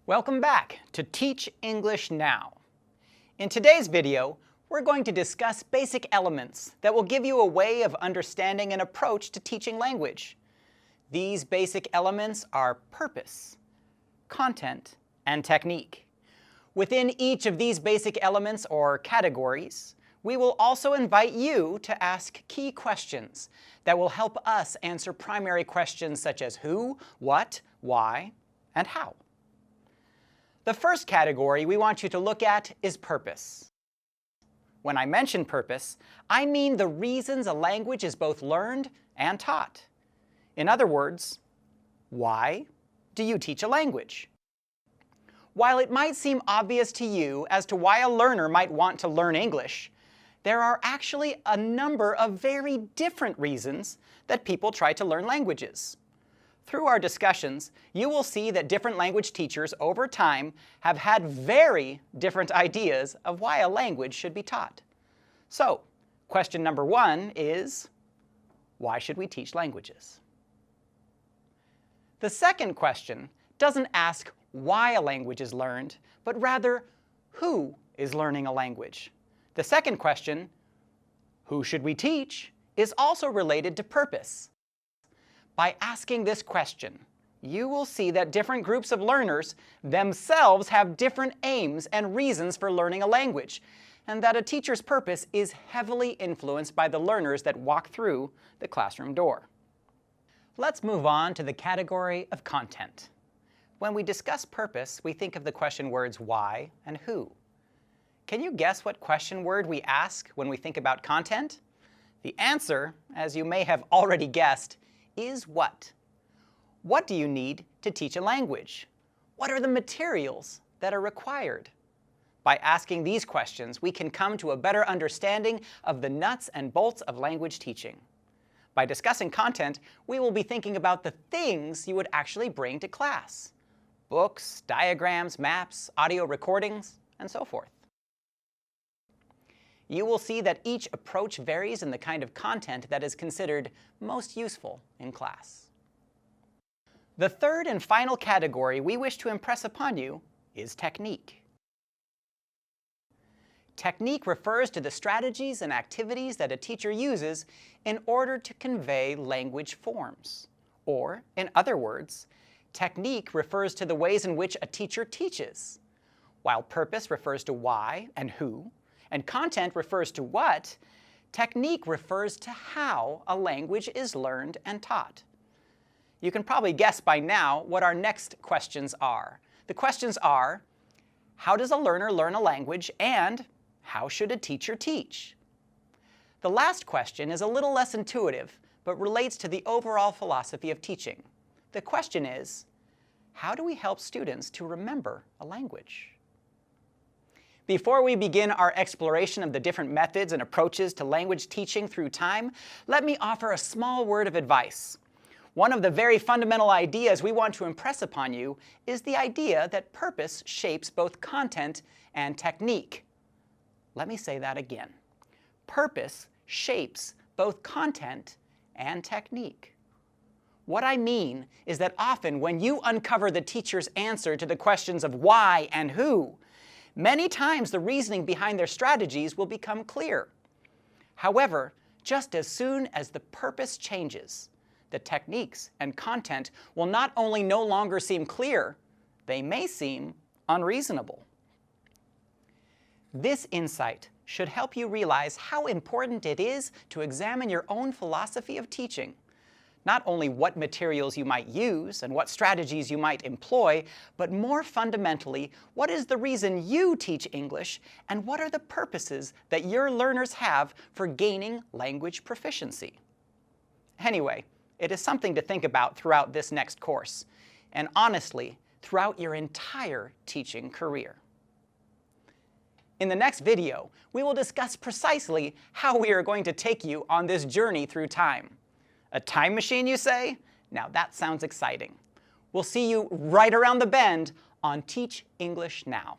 Welcome back to Teach English Now. In today's video, we're going to discuss basic elements that will give you a way of understanding an approach to teaching language. These basic elements are purpose, content, and technique. Within each of these basic elements or categories, we will also invite you to ask key questions that will help us answer primary questions such as who, what, why, and how. The first category we want you to look at is purpose. When I mention purpose, I mean the reasons a language is both learned and taught. In other words, why do you teach a language? While it might seem obvious to you as to why a learner might want to learn English, there are actually a number of very different reasons that people try to learn languages. Through our discussions, you will see that different language teachers over time have had very different ideas of why a language should be taught. So, question number one is, why should we teach languages? The second question doesn't ask why a language is learned, but rather who is learning a language. The second question, who should we teach, is also related to purpose. By asking this question, you will see that different groups of learners themselves have different aims and reasons for learning a language, and that a teacher's purpose is heavily influenced by the learners that walk through the classroom door. Let's move on to the category of content. When we discuss purpose, we think of the question words why and who. Can you guess what question word we ask when we think about content? The answer, as you may have already guessed, is what. What do you need to teach a language? What are the materials that are required? By asking these questions, we can come to a better understanding of the nuts and bolts of language teaching. By discussing content, we will be thinking about the things you would actually bring to class: books, diagrams, maps, audio recordings, and so forth. You will see that each approach varies in the kind of content that is considered most useful in class. The third and final category we wish to impress upon you is technique. Technique refers to the strategies and activities that a teacher uses in order to convey language forms. Or, in other words, technique refers to the ways in which a teacher teaches, while purpose refers to why and who, and content refers to what, technique refers to how a language is learned and taught. You can probably guess by now what our next questions are. The questions are, how does a learner learn a language, and how should a teacher teach? The last question is a little less intuitive, but relates to the overall philosophy of teaching. The question is, how do we help students to remember a language? Before we begin our exploration of the different methods and approaches to language teaching through time, let me offer a small word of advice. One of the very fundamental ideas we want to impress upon you is the idea that purpose shapes both content and technique. Let me say that again. Purpose shapes both content and technique. What I mean is that often when you uncover the teacher's answer to the questions of why and who, many times the reasoning behind their strategies will become clear. However, just as soon as the purpose changes, the techniques and content will not only no longer seem clear, they may seem unreasonable. This insight should help you realize how important it is to examine your own philosophy of teaching. Not only what materials you might use and what strategies you might employ, but more fundamentally, what is the reason you teach English and what are the purposes that your learners have for gaining language proficiency? Anyway, it is something to think about throughout this next course, and honestly, throughout your entire teaching career. In the next video, we will discuss precisely how we are going to take you on this journey through time. A time machine, you say? Now that sounds exciting. We'll see you right around the bend on Teach English Now.